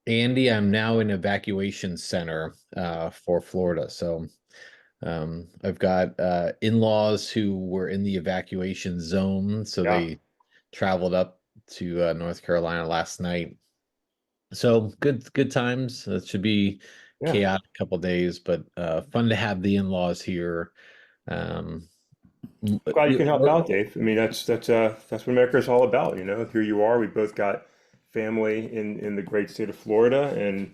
Andy, I'm now in evacuation center for Florida. So I've got in-laws who were in the evacuation zone, so Yeah, they traveled up to North Carolina last night. So good times. It should be yeah. chaotic couple days, but fun to have the in-laws here. Um, I'm glad you can help we're out, Dave. I mean, that's what America's all about, you know. Here you are. We both got family in the great state of Florida, and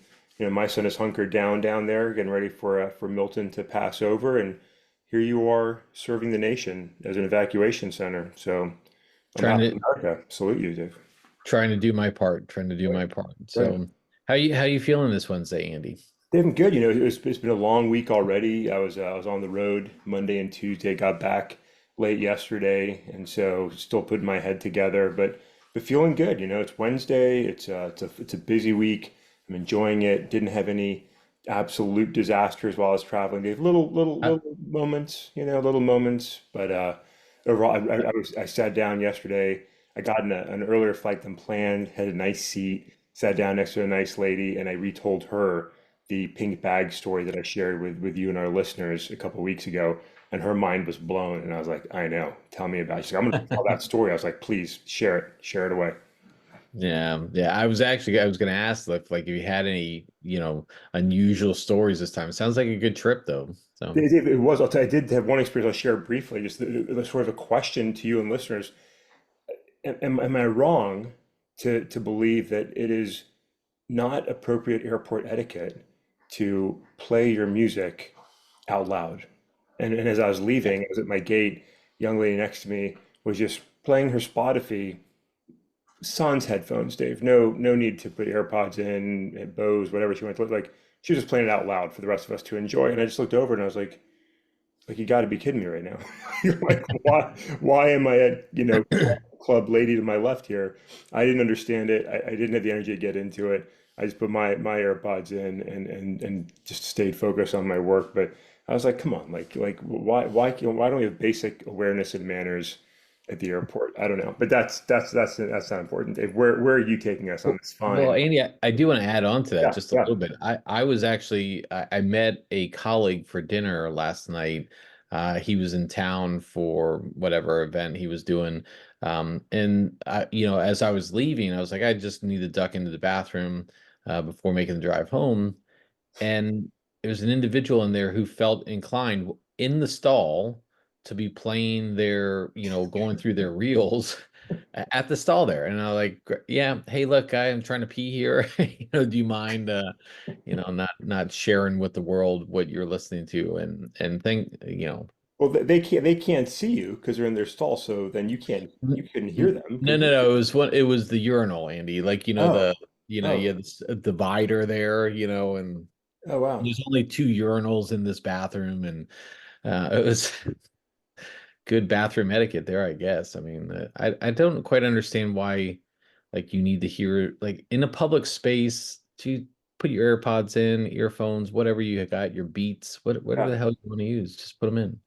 my son is hunkered down there, getting ready for Milton to pass over, and here you are serving the nation as an evacuation center. So on trying behalf of to America, salute you, Dave. trying to do my part, trying to do Right, my part. right. So how you feeling this Wednesday, Andy? They've been good. It's been a long week already. I was on the road Monday and Tuesday. Got back late yesterday, and so still putting my head together, but feeling good. It's Wednesday. It's a busy week. I'm enjoying it. Didn't have any absolute disasters while I was traveling. They have little moments, little moments. But overall, I sat down yesterday. I got in an earlier flight than planned. Had a nice seat. Sat down next to a nice lady, and I retold her the pink bag story that I shared with you and our listeners a couple of weeks ago, and her mind was blown. And I was like, I know, tell me about it. She's like, I'm going to tell that story. I was like, please share it away. Yeah. I was gonna ask if you had any, unusual stories this time. It sounds like a good trip though. So It was. I'll tell you, I did have one experience I'll share briefly. Just the sort of a question to you and listeners: am I wrong to believe that it is not appropriate airport etiquette to play your music out loud? And as I was leaving, I was at my gate, young lady next to me was just playing her Spotify sans headphones, Dave. No need to put AirPods in, Bose, whatever she wanted to look like. She was just playing it out loud for the rest of us to enjoy. And I just looked over and I was like you got to be kidding me right now. You're like, why am I at, club lady to my left here? I didn't understand it. I didn't have the energy to get into it. I just put my AirPods in and just stayed focused on my work. But I was like, come on, like why don't we have basic awareness and manners at the airport? I don't know, but that's not important. Dave, where are you taking us on this well, fine? Andy, I do want to add on to that Yeah, just a yeah. little bit. I was actually I met a colleague for dinner last night. He was in town for whatever event he was doing. And as I was leaving, I was like, I just need to duck into the bathroom before making the drive home. And there was an individual in there who felt inclined in the stall to be playing their, going through their reels at the stall there. And I was like, yeah, hey, look, guy, I'm trying to pee here. Do you mind not sharing with the world what you're listening to and think. Well, they can't see you because they're in their stall, so then you couldn't hear them No, because no, no. It was the urinal, Andy. Like, oh you oh have this divider there, and oh wow. there's only two urinals in this bathroom, and it was good bathroom etiquette there, I guess. I mean, I don't quite understand why, like, you need to hear like in a public space to put your AirPods in, earphones, whatever you got, your Beats, whatever Yeah, the hell you want to use, just put them in.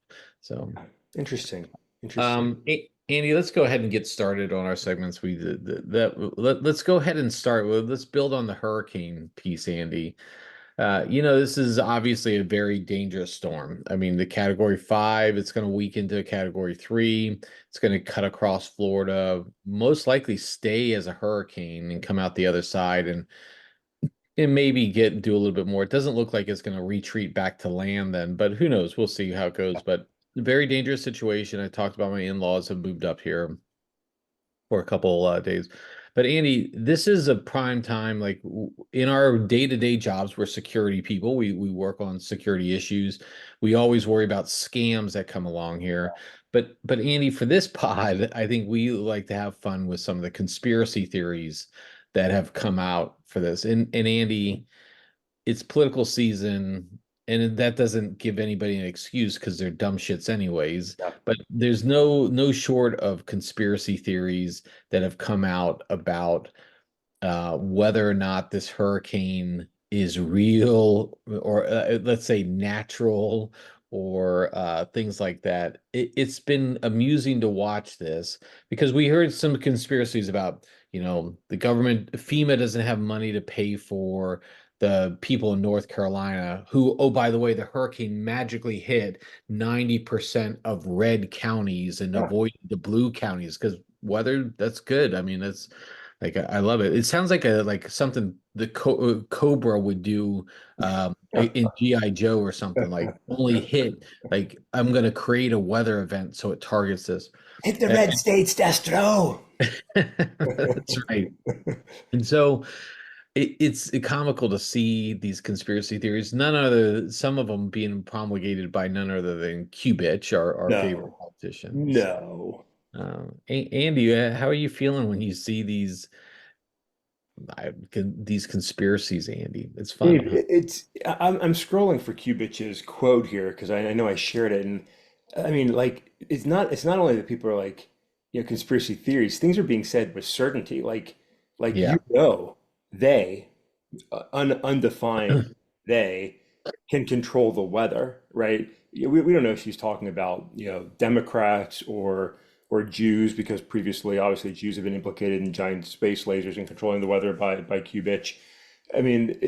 So, yeah. Interesting. Interesting. Andy, let's go ahead and get started on our segments. Let's go ahead and start with let's build on the hurricane piece, Andy. This is obviously a very dangerous storm. I mean, the category 5, it's going to weaken to a category 3. It's going to cut across Florida, most likely stay as a hurricane and come out the other side and maybe do a little bit more. It doesn't look like it's going to retreat back to land then, but who knows? We'll see how it goes. But very dangerous situation. I talked about my in-laws have moved up here for a couple days. But Andy, this is a prime time. Like in our day-to-day jobs, we're security people. We work on security issues. We always worry about scams that come along here. But Andy, for this pod, I think we like to have fun with some of the conspiracy theories that have come out for this. And Andy, it's political season, and that doesn't give anybody an excuse because they're dumb shits anyways. Yeah. But there's no short of conspiracy theories that have come out about whether or not this hurricane is real or let's say natural or things like that. It's been amusing to watch this because we heard some conspiracies about, the government, FEMA doesn't have money to pay for the people in North Carolina who, oh, by the way, the hurricane magically hit 90% of red counties and Yeah. avoided the blue counties because weather, that's good. I mean, that's like I love it. It sounds like a like something the Cobra would do in GI Joe or something like only hit like I'm gonna create a weather event so it targets this. Hit the And- red states, Destro. That's right. And so it's comical to see these conspiracy theories. None other, some of them being promulgated by none other than Q-Bitch, our favorite No, politician. So, no. Andy, how are you feeling when you see these conspiracies, Andy? It's fun, Dave, huh? I'm scrolling for Kubich's quote here because I know I shared it, and I mean, like, it's not only that people are like, conspiracy theories. Things are being said with certainty, like Yeah. they undefined they can control the weather, right? We don't know if she's talking about Democrats or Jews because previously, obviously, Jews have been implicated in giant space lasers and controlling the weather by Qubitch. I mean,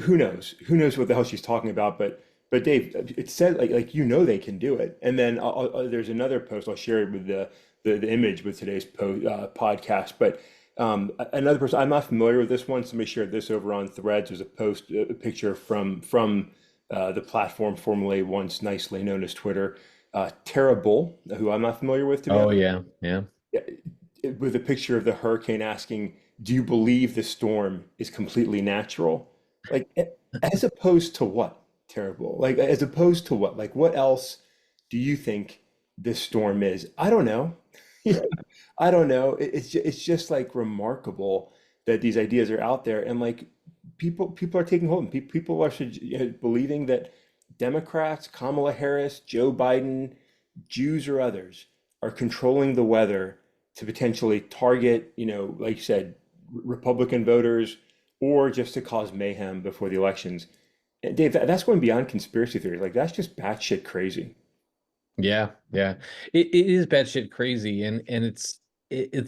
who knows? Who knows what the hell she's talking about? But Dave, it said like they can do it. And then there's another post I'll share it with the image with today's podcast. But another person I'm not familiar with this one. Somebody shared this over on Threads. There's a picture from the platform formerly once nicely known as Twitter. Terrible, who I'm not familiar with to be Oh honest, yeah, yeah. yeah, with a picture of the hurricane asking, "Do you believe the storm is completely natural?" Like, as opposed to what? Terrible. Like, as opposed to what? Like, what else do you think this storm is? I don't know. Yeah, I don't know. It's just like remarkable that these ideas are out there, and like people are taking hold. People are believing that Democrats, Kamala Harris, Joe Biden, Jews or others are controlling the weather to potentially target, like you said, Republican voters or just to cause mayhem before the elections. And Dave, that's going beyond conspiracy theory. Like that's just batshit crazy. Yeah, yeah. It is batshit crazy, and it's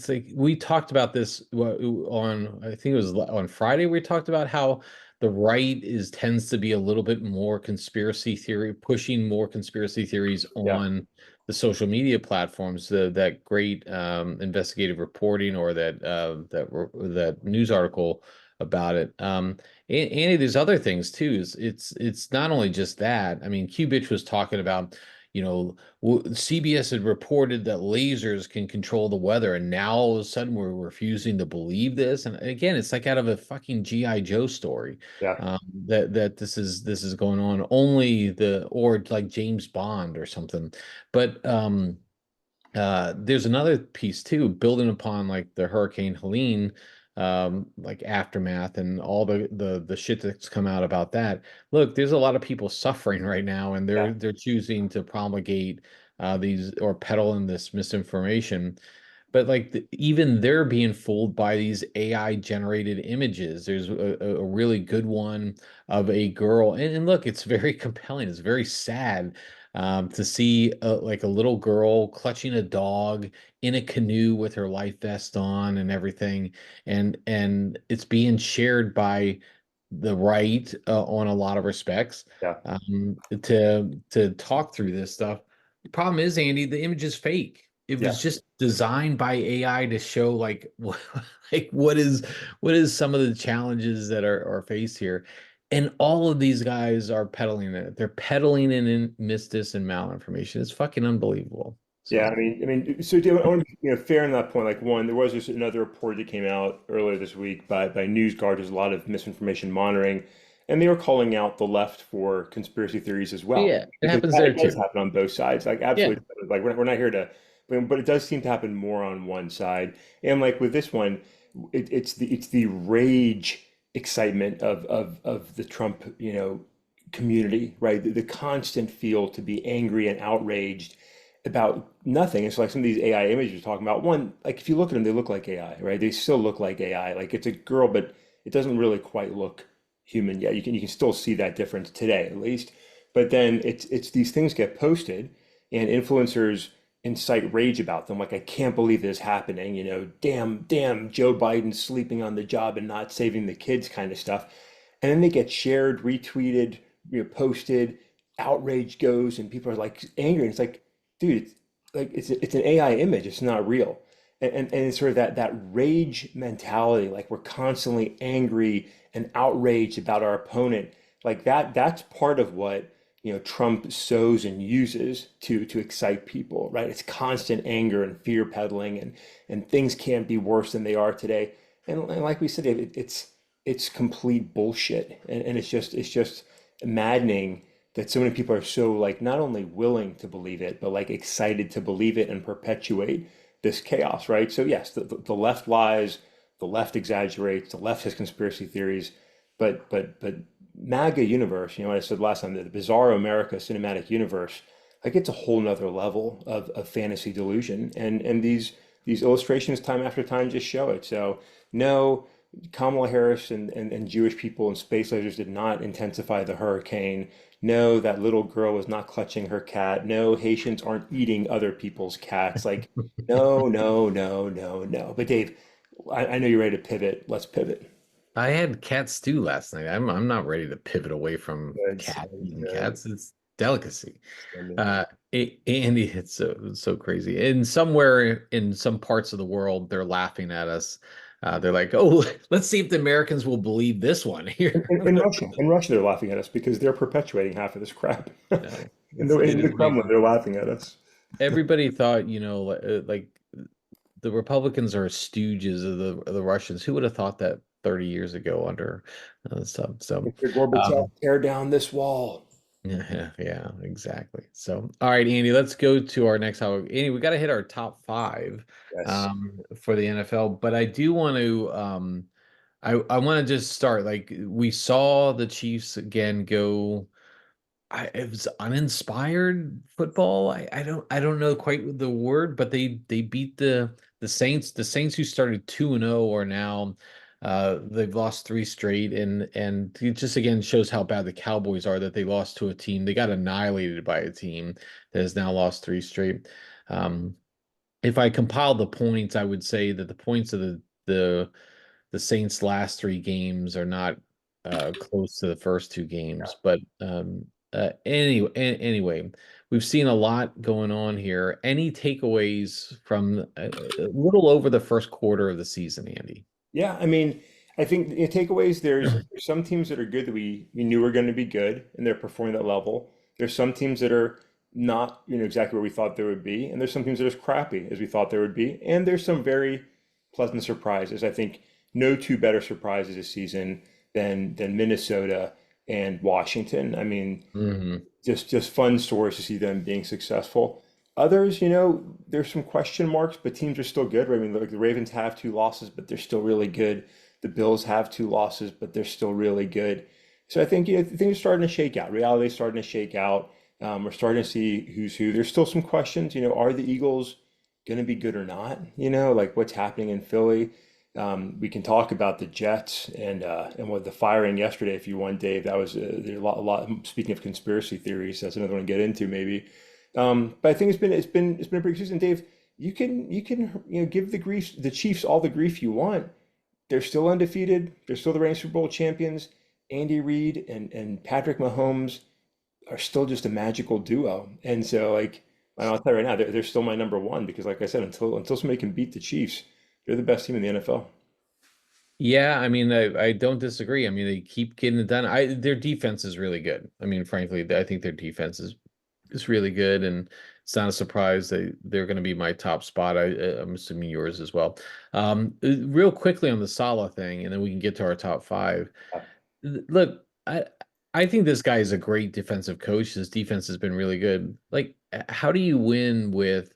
like we talked about this on I think it was on Friday. We talked about how the right is tends to be a little bit more conspiracy theory, pushing more conspiracy theories Yeah, on the social media platforms. That great investigative reporting or that news article about it. Andy, there's other things too. It's not only just that. I mean, Q Bitch was talking about CBS had reported that lasers can control the weather, and now all of a sudden we're refusing to believe this. And again, it's like out of a fucking GI Joe story yeah, that this is going on. Only the or like James Bond or something. But there's another piece too, building upon like the Hurricane Helene, like aftermath and all the shit that's come out about that. Look, there's a lot of people suffering right now, and yeah, they're choosing to promulgate these or peddle in this misinformation. But like even they're being fooled by these AI generated images. There's a really good one of a girl, and look, it's very compelling. It's very sad to see like a little girl clutching a dog in a canoe with her life vest on and everything, and it's being shared by the right on a lot of respects yeah, to talk through this stuff. The problem is, Andy, the image is fake. It yeah. was just designed by AI to show like like what is some of the challenges that are faced here. And all of these guys are peddling it. They're peddling in mistis and malinformation. It's fucking unbelievable. Yeah, So so Dave, I want to be, fair on that point. Like one, there was just another report that came out earlier this week by NewsGuard. There's a lot of misinformation monitoring, and they were calling out the left for conspiracy theories as well, yeah, it because happens there it does too. happen on both sides. Like Yeah. absolutely, like we're not here to, but it does seem to happen more on one side. And like with this one, it's the rage excitement of the Trump, community, right? The constant feel to be angry and outraged about nothing. It's like some of these AI images you're talking about. One, like if you look at them, they look like AI, right? They still look like AI. Like it's a girl, but it doesn't really quite look human yet. You can still see that difference today, at least. But then it's these things get posted, and influencers incite rage about them. Like, I can't believe this is happening. Damn, Joe Biden's sleeping on the job and not saving the kids, kind of stuff. And then they get shared, retweeted, posted, outrage goes, and people are like angry. And it's like, dude, it's an AI image. It's not real. And it's sort of that rage mentality, like we're constantly angry and outraged about our opponent. Like that's part of what Trump sows and uses to excite people, right? It's constant anger and fear peddling, and things can't be worse than they are today. And like we said, it's complete bullshit, and it's just maddening that so many people are so, like, not only willing to believe it, but like excited to believe it and perpetuate this chaos, right? So yes, the left lies, the left exaggerates, the left has conspiracy theories, but MAGA universe, what I said last time, the Bizarro America cinematic universe, like, it's a whole nother level of fantasy delusion. And these illustrations time after time just show it. So no, Kamala Harris and Jewish people and space lasers did not intensify the hurricane. No, that little girl was not clutching her cat. No, Haitians aren't eating other people's cats. Like, no, no, no, no, no. But Dave, I know you're ready to pivot. Let's pivot. I had cat stew last night. I'm not ready to pivot away from Good, cat so eating good. cats. It's delicacy. So Andy, it's so crazy. And somewhere in some parts of the world, they're laughing at us. They're like, "Oh, let's see if the Americans will believe this one here." In Russia, they're laughing at us because they're perpetuating half of this crap. No, In it the is Kremlin, amazing. they're laughing at us. Everybody thought, like the Republicans are stooges of the Russians. Who would have thought that 30 years ago under so Mr. Gorbachev, um, tear down this wall. yeah, yeah, exactly. So, all right, Andy, let's go to our next topic. Andy, we got to hit our top five Yes. for the NFL, but I do want to I want to just start like we saw the Chiefs again go. It was uninspired football. I don't know quite the word, but they beat the Saints. The Saints who started 2-0 are now they've lost three straight, and it just again shows how bad the Cowboys are that they lost to a team. They got annihilated by a team that has now lost three straight. Um, if I compile the points, I would say that the points of the Saints' last three games are not close to the first two games. But anyway, we've seen a lot going on here. Any takeaways from a little over the first quarter of the season, Andy? Yeah, I mean, I think takeaways, there's some teams that are good that we knew were going to be good and they're performing at that level. There's some teams that are not, exactly where we thought they would be, and there's some teams that are as crappy as we thought they would be, and there's some very pleasant surprises. I think no two better surprises this season than Minnesota and Washington. I mean, Hmm. just fun stories to see them being successful. Others, there's some question marks, but teams are still good. Right? I mean, like, the Ravens have two losses, but they're still really good. The Bills have two losses, but they're still really good. So I think, things are starting to shake out. Reality is starting to shake out. We're starting to see who's who. There's still some questions. Are the Eagles going to be good or not? Like, what's happening in Philly. We can talk about the Jets and what the firing yesterday if you want, Dave. That was there's a lot. Speaking of conspiracy theories, that's another one to get into maybe. But I think it's been a pretty good season, Dave. You can give the Chiefs all the grief you want. They're still undefeated. They're still the reigning Super Bowl champions. Andy Reid and Patrick Mahomes are still just a magical duo. And so, like, I'll tell you right now, they're still my number one because, like I said, until somebody can beat the Chiefs, they're the best team in the NFL. Yeah, I mean, I don't disagree. I mean, they keep getting it done. Their defense is really good. I mean, frankly, I think their defense is really good, and it's not a surprise they're going to be my top spot. I'm assuming yours as well. Real quickly on the Salah thing, and then we can get to our top five. Look, I think this guy is a great defensive coach. His defense has been really good. Like, how do you win with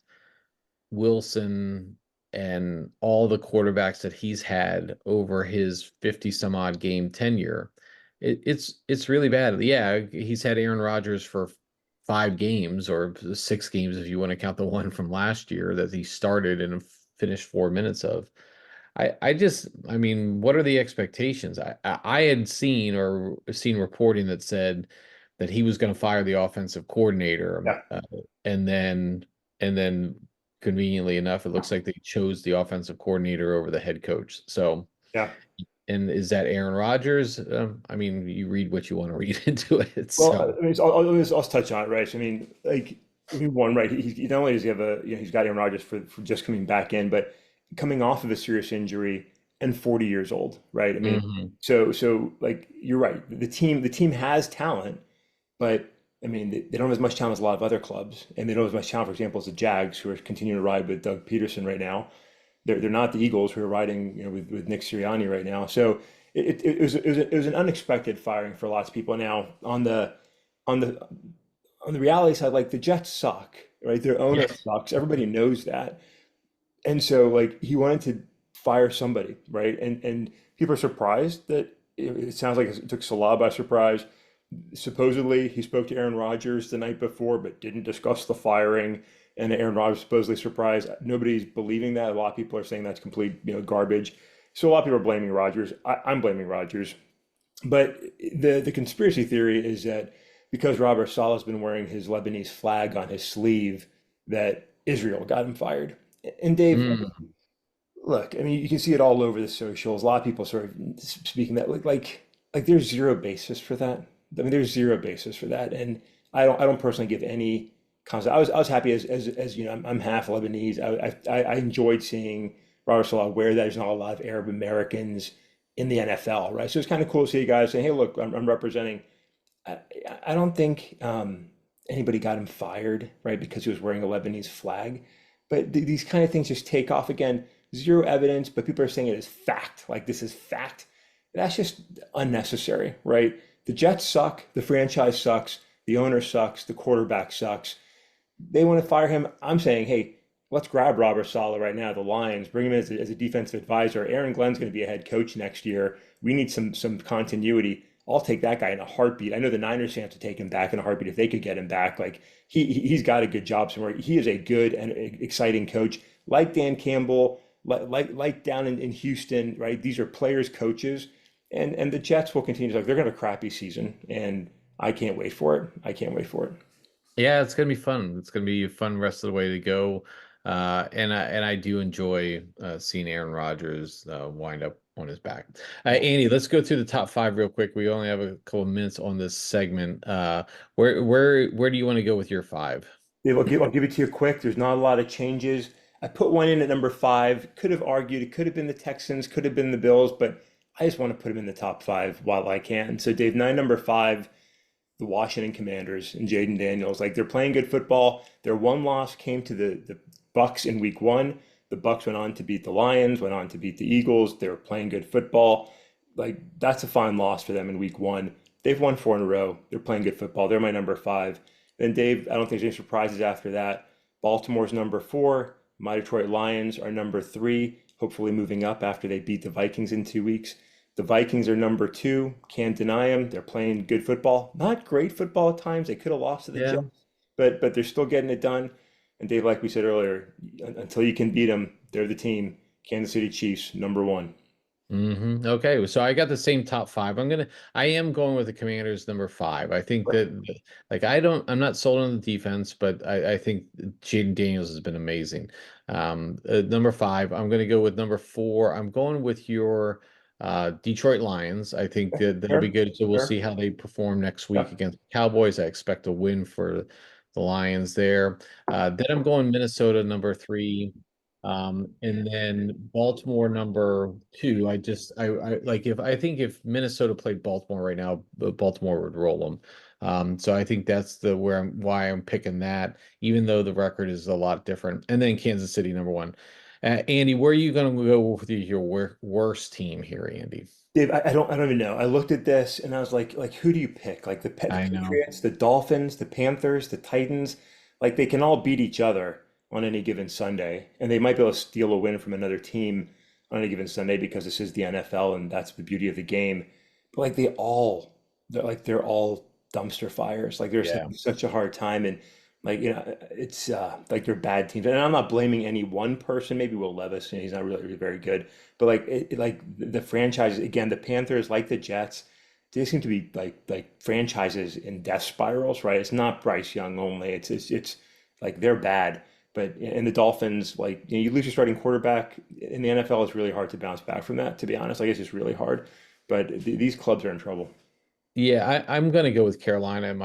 Wilson and all the quarterbacks that he's had over his 50 some odd game tenure? It's really bad. Yeah, he's had Aaron Rodgers for 5 games or 6 games if you want to count the one from last year that he started and finished 4 minutes of. I mean, what are the expectations? I had seen reporting that said that he was going to fire the offensive coordinator, Yeah. and then and then conveniently enough, it looks like they chose the offensive coordinator over the head coach. So, Yeah. and is that Aaron Rodgers? I mean, you read what you want to read into it. Well, So, I mean, I'll touch on it, right? So, I mean, like, I mean, one, right? He not only does he have he's got Aaron Rodgers for just coming back in, but coming off of a serious injury and 40 years old, right? I mean, mhm. so like you're right. The team has talent, but I mean, they don't have as much talent as a lot of other clubs, and they don't have as much talent, for example, as the Jags, who are continuing to ride with Doug Peterson right now. They're not the Eagles who are riding, with Nick Sirianni right now. So it was an unexpected firing for lots of people. Now on the on the reality side, like the Jets suck, right? Their owner Yeah. sucks. Everybody knows that. And so like he wanted to fire somebody, right? And people are surprised that it sounds like it took Salah by surprise. Supposedly he spoke to Aaron Rodgers the night before, but didn't discuss the firing. And Aaron Rodgers supposedly surprised. Nobody's believing that. A lot of people are saying that's complete, garbage. So a lot of people are blaming Rodgers. I'm blaming Rodgers. But the conspiracy theory is that because Robert Saleh's been wearing his Lebanese flag on his sleeve, that Israel got him fired. And Dave, Mm. look, I mean, you can see it all over the socials. A lot of people sort of speaking that like there's zero basis for that. I mean, there's zero basis for that, and I don't personally give any concept. I was happy as I'm half Lebanese. I enjoyed seeing Robert Salah wear that. There's not a lot of Arab Americans in the NFL, right? So it's kind of cool to see guys saying, "Hey, look, I'm representing." I, I don't think anybody got him fired, right, because he was wearing a Lebanese flag. But these kind of things just take off again. Zero evidence, but people are saying it is fact. Like this is fact. That's just unnecessary, right? The Jets suck. The franchise sucks. The owner sucks. The quarterback sucks. They want to fire him. I'm saying, hey, let's grab Robert Saleh right now, the Lions, bring him in as a defensive advisor. Aaron Glenn's going to be a head coach next year. We need some continuity. I'll take that guy in a heartbeat. I know the Niners have to take him back in a heartbeat if they could get him back. Like he's got a good job somewhere. He is a good and exciting coach, like Dan Campbell, like down in Houston, right? These are players, coaches, and the Jets will continue to like they're going to have a crappy season, and I can't wait for it. I can't wait for it. Yeah, it's gonna be fun. It's gonna be a fun rest of the way to go. And I do enjoy seeing Aaron Rodgers wind up on his back. Yeah. Andy, let's go through the top five real quick. We only have a couple of minutes on this segment. Where do you want to go with your five? Yeah, I'll give it to you quick. There's not a lot of changes. I put one in at number five. Could have argued it could have been the Texans, could have been the Bills, but I just want to put them in the top five while I can. So Dave, number five, the Washington Commanders and Jaden Daniels. Like they're playing good football. Their one loss came to the Bucks in week one. The Bucks went on to beat the Lions, went on to beat the Eagles. They were playing good football. Like that's a fine loss for them in week one. They've won four in a row. They're playing good football. They're my number five. Then Dave, I don't think there's any surprises after that. Baltimore's number four. My Detroit Lions are number three, hopefully moving up after they beat the Vikings in 2 weeks. The Vikings are number two. Can't deny them. They're playing good football. Not great football at times. They could have lost to the Yeah. Jets, but they're still getting it done. And Dave, like we said earlier, until you can beat them, they're the team. Kansas City Chiefs, number one. Okay, so I got the same top five. I am going with the Commanders number five. I think that, like, I'm not sold on the defense, but I think Jaden Daniels has been amazing. Number five, I'm gonna go with number four. I'm going with your Detroit Lions. I think that that'll be Fair, good. So we'll see fair. how they perform next week Yep. against the Cowboys. I expect a win for the Lions there. Then I'm going Minnesota number three. And then Baltimore number two. I like if I think if Minnesota played Baltimore right now, Baltimore would roll them. So I think that's the why I'm picking that, even though the record is a lot different. And then Kansas City number one. Andy, where are you going to go with your worst team here, Andy? Dave, I don't even know. I looked at this and I was like, who do you pick? Like the I know. Patriots, the Dolphins, the Panthers, the Titans, like they can all beat each other on any given Sunday, and they might be able to steal a win from another team on any given Sunday because this is the NFL and that's the beauty of the game. But like they're all dumpster fires. Like there's Yeah. such a hard time, and like it's like they're bad teams. And I'm not blaming any one person. Maybe Will Levis, he's not really very good. But like like the franchises again, the Panthers, like the Jets, they seem to be like franchises in death spirals, right? It's not Bryce Young only. It's like they're bad. But in the Dolphins, like you lose your starting quarterback in the NFL, it's really hard to bounce back from that. To be honest, like it's just really hard. But these clubs are in trouble. Yeah, I'm gonna go with Carolina in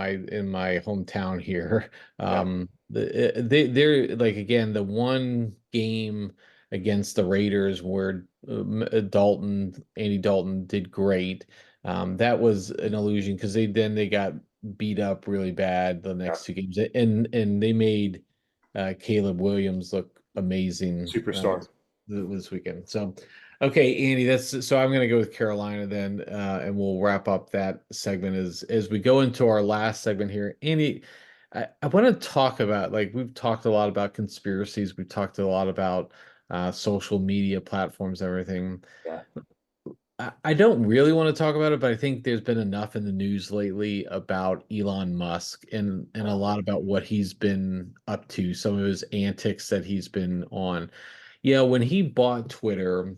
my hometown here. Yeah, They're like again the one game against the Raiders where Andy Dalton did great. That was an illusion because they got beat up really bad the yeah, next two games, and they made Caleb Williams look amazing superstar. this weekend. So. Okay, Andy, that's so I'm going to go with Carolina then, and we'll wrap up that segment as we go into our last segment here. Andy, I want to talk about like we've talked a lot about conspiracies, we've talked a lot about social media platforms, everything. Yeah, I don't really want to talk about it, but I think there's been enough in the news lately about Elon Musk and a lot about what he's been up to, some of his antics that he's been on. When he bought Twitter,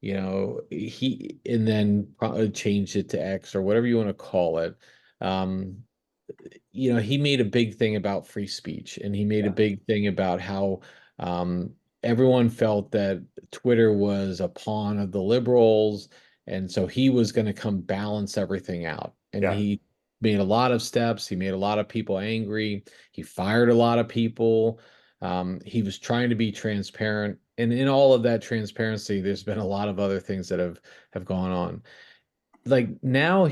he and then probably changed it to X or whatever you want to call it. Um, he made a big thing about free speech and he made a yeah, big thing about how um, everyone felt that Twitter was a pawn of the liberals. And so he was going to come balance everything out. And yeah, he made a lot of steps. He made a lot of people angry. He fired a lot of people. He was trying to be transparent. And in all of that transparency, there's been a lot of other things that have gone on like now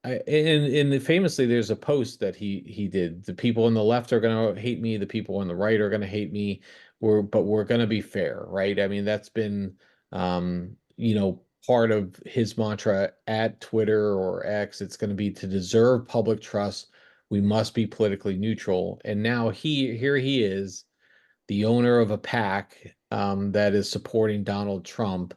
and famously there's a post that he did. The people on the left are going to hate me, the people on the right are going to hate me. We're going to be fair, right? I mean, that's been part of his mantra at Twitter or X. It's going to be to deserve public trust, we must be politically neutral. And now here he is, the owner of a PAC that is supporting Donald Trump,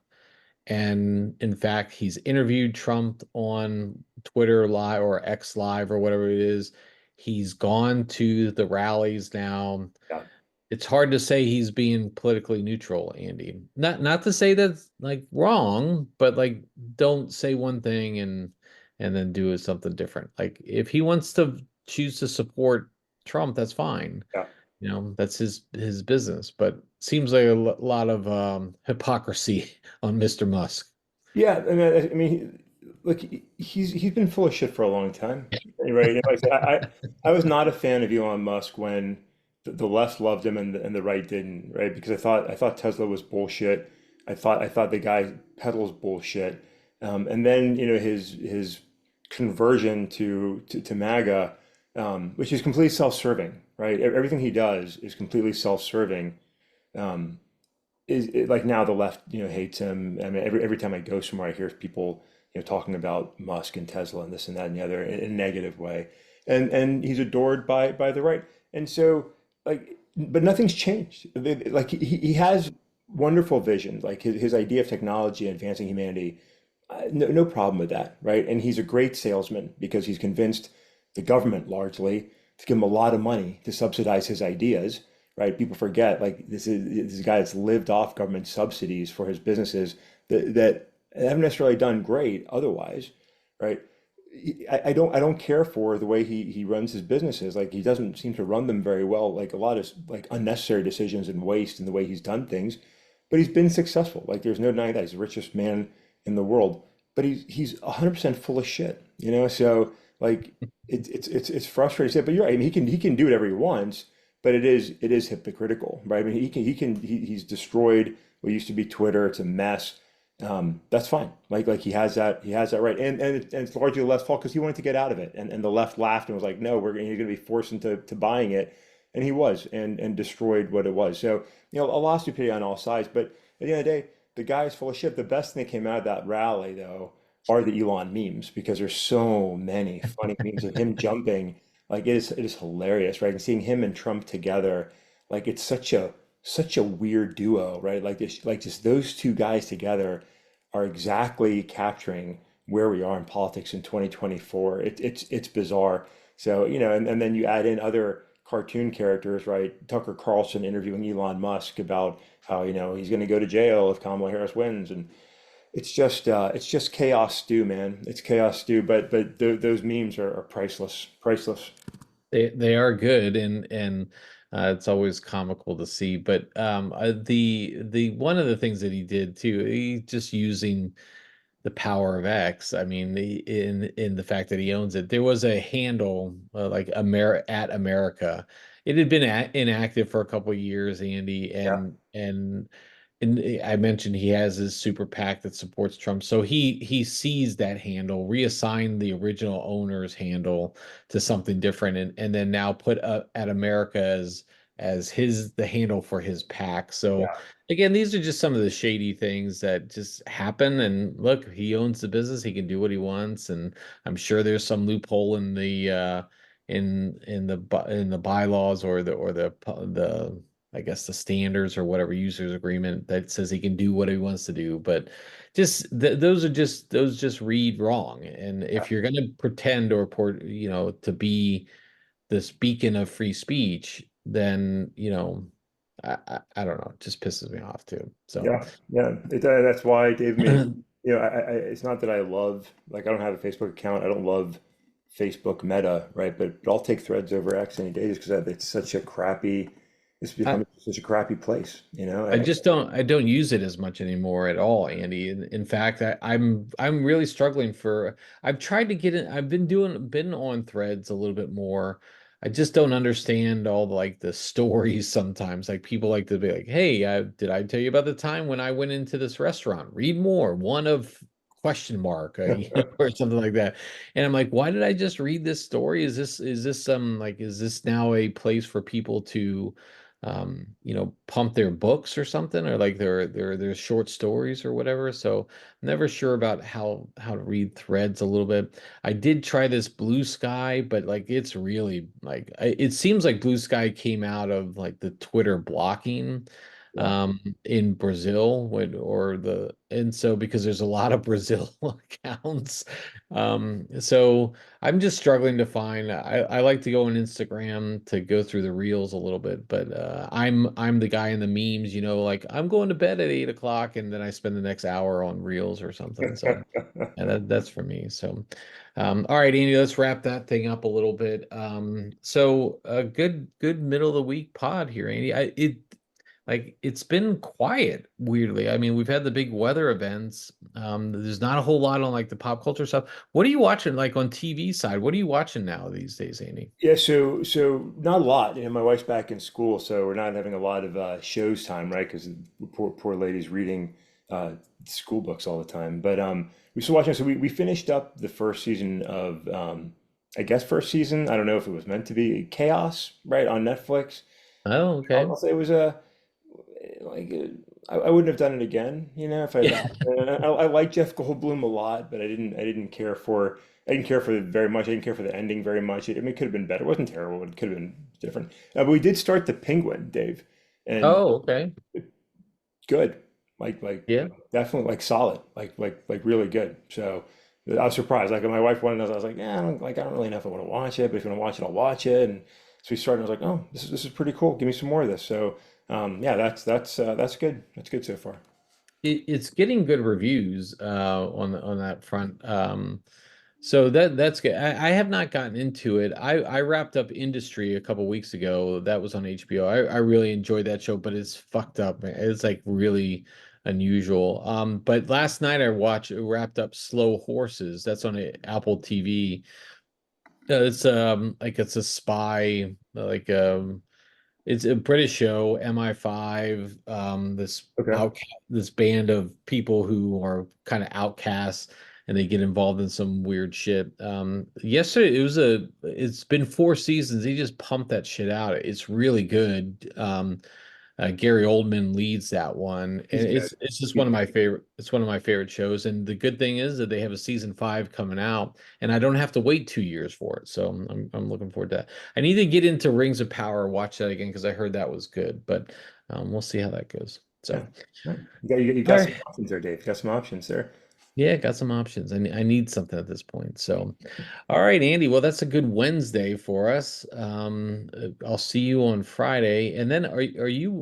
and in fact, he's interviewed Trump on Twitter Live or X Live or whatever it is. He's gone to the rallies now. yeah. It's hard to say he's being politically neutral, Andy. Not to say that's like wrong, but like don't say one thing and then do something different. Like if he wants to choose to support Trump, that's fine. Yeah. That's his business, but seems like a lot of hypocrisy on Mr. Musk. Yeah, I mean, look, he's been full of shit for a long time, right? Like I said, I was not a fan of Elon Musk when the left loved him and the right didn't, right? Because I thought Tesla was bullshit. I thought the guy peddles bullshit, and then his conversion to MAGA, which is completely self-serving, right? Everything he does is completely self-serving. Um, like now the left hates him. I mean every time I go somewhere I hear people talking about Musk and Tesla and this and that and the other in a negative way, and he's adored by the right. And so like but nothing's changed. Like he has wonderful vision, like his idea of technology and advancing humanity, no problem with that, right? And he's a great salesman because he's convinced the government largely to give him a lot of money to subsidize his ideas, right? People forget like this is a guy that's lived off government subsidies for his businesses that haven't necessarily done great otherwise, right? I don't care for the way he runs his businesses. Like he doesn't seem to run them very well. Like a lot of like unnecessary decisions and waste in the way he's done things, but he's been successful. Like there's no denying that he's the richest man in the world, but he's 100% full of shit, So like it's frustrating to say, but you're right. I mean, he can do whatever he wants, but it is hypocritical, right? I mean, he's destroyed what used to be Twitter. It's a mess. That's fine. Like he has that right, and it's largely the left's fault because he wanted to get out of it, and the left laughed and was like, no, you're going to be forced into buying it, and he was, and destroyed what it was. So a lot of stupidity on all sides, but at the end of the day, the guy is full of shit. The best thing that came out of that rally, though, are the Elon memes because there's so many funny memes of him jumping. Like it is hilarious, right? And seeing him and Trump together, like it's such a weird duo, right? Like this, like just those two guys together are exactly capturing where we are in politics in 2024. It's bizarre. So, and then you add in other cartoon characters, right? Tucker Carlson interviewing Elon Musk about how, he's going to go to jail if Kamala Harris wins. And it's just chaos stew, man. It's chaos stew, but those memes are priceless, priceless. They are good, and It's always comical to see. But the one of the things that he did too, he just using the power of X. I mean, in the fact that he owns it, there was a handle like at America. It had been inactive for a couple of years, Andy, Yeah, and I mentioned he has his super PAC that supports Trump. So he seized that handle, reassigned the original owner's handle to something different, and then now put at America as his the handle for his PAC. So yeah, again, these are just some of the shady things that just happen. And look, he owns the business; he can do what he wants, and I'm sure there's some loophole in the in the bylaws or the I guess the standards or whatever users agreement that says he can do what he wants to do. But just those just read wrong. And yeah. if you're going to pretend or to be this beacon of free speech, then I don't know, it just pisses me off too. So Yeah, yeah. That's why Dave made, it's not that I love, like, I don't have a Facebook account. I don't love Facebook Meta, right? But I'll take Threads over X any day just because it's such a crappy, it's I, become such a crappy place, you know? I don't use it as much anymore at all, Andy. In fact, I'm really struggling for I've tried to get in. I've been on Threads a little bit more. I just don't understand all the stories sometimes. Like people like to be like, "Hey, did I tell you about the time when I went into this restaurant? Read more. One of question mark, or something like that." And I'm like, "Why did I just read this story? Is this now a place for people to pump their books or something, or like their short stories or whatever. So I'm never sure about how to read Threads a little bit. I did try this Blue Sky, but like it's really like it seems like Blue Sky came out of like the Twitter blocking Yeah. in Brazil and so because there's a lot of Brazil accounts. So I'm just struggling to find. I like to go on Instagram to go through the reels a little bit, but I'm the guy in the memes, like I'm going to bed at 8 o'clock and then I spend the next hour on reels or something. So and that's for me. So all right, Andy, let's wrap that thing up a little bit. So a good middle of the week pod here, Andy. It's been quiet, weirdly. I mean, we've had the big weather events. There's not a whole lot on like the pop culture stuff. What are you watching like on TV side? What are you watching now these days, Andy? Yeah, so not a lot. My wife's back in school, so we're not having a lot of shows time, right? Because poor lady's reading school books all the time. But we still watching. So we finished up the first season of I guess first season. I don't know if it was meant to be Chaos, right, on Netflix. Oh, I'll okay. say it was a like I wouldn't have done it again, if I Yeah. I like Jeff Goldblum a lot, but I didn't care for it very much. I didn't care for the ending very much. I mean, it could have been better. It wasn't terrible. It could have been different. But we did start The Penguin, Dave, and Oh, okay. good, Yeah. definitely like solid, like really good. So I was surprised. Like my wife wanted us, I was like, yeah, I don't really know if I want to watch it, but if you want to watch it, I'll watch it. And so we started. And I was like, oh, this is pretty cool. Give me some more of this. So yeah, that's good. That's good so far. It's getting good reviews on that front. So that's good. I have not gotten into it. I wrapped up Industry a couple weeks ago. That was on HBO. I really enjoyed that show, but it's fucked up, man. It's like really unusual. But last night I watched wrapped up Slow Horses. That's on Apple TV. It's like it's a spy it's a British show, MI5, Okay. this band of people who are kind of outcasts and they get involved in some weird shit. Yesterday it's been 4 seasons. He just pumped that shit out. It's really good. Gary Oldman leads that one, and He's good. it's just He's one of good. my favorite. It's one of my favorite shows, and the good thing is that they have a season 5 coming out, and I don't have to wait 2 years for it. So I'm looking forward to that. I need to get into Rings of Power, watch that again because I heard that was good, but we'll see how that goes. Yeah. So, Yeah. You all got some right, options there, Dave. You got some options there. yeah, got some options. I need something at this point. So, all right, Andy. Well, that's a good Wednesday for us. I'll see you on Friday, and then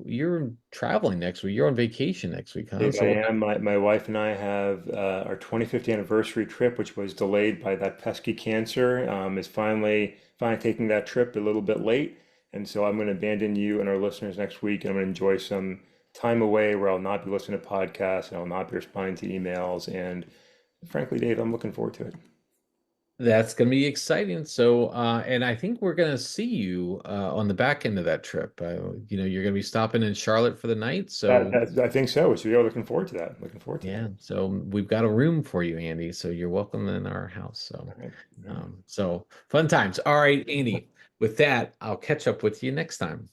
you're traveling next week? You're on vacation next week, huh? Dave, I So what? am. My wife and I have our 25th anniversary trip, which was delayed by that pesky cancer, is finally taking that trip a little bit late. And so I'm going to abandon you and our listeners next week, and I'm going to enjoy some time away where I'll not be listening to podcasts and I'll not be responding to emails. And frankly, Dave, I'm looking forward to it. That's going to be exciting. So, and I think we're going to see you on the back end of that trip. You're going to be stopping in Charlotte for the night. So, I think so. So yeah, looking forward to that. Looking forward to that. yeah. So we've got a room for you, Andy. So you're welcome in our house. All So, right. All right. so fun times. All right, Andy. With that, I'll catch up with you next time.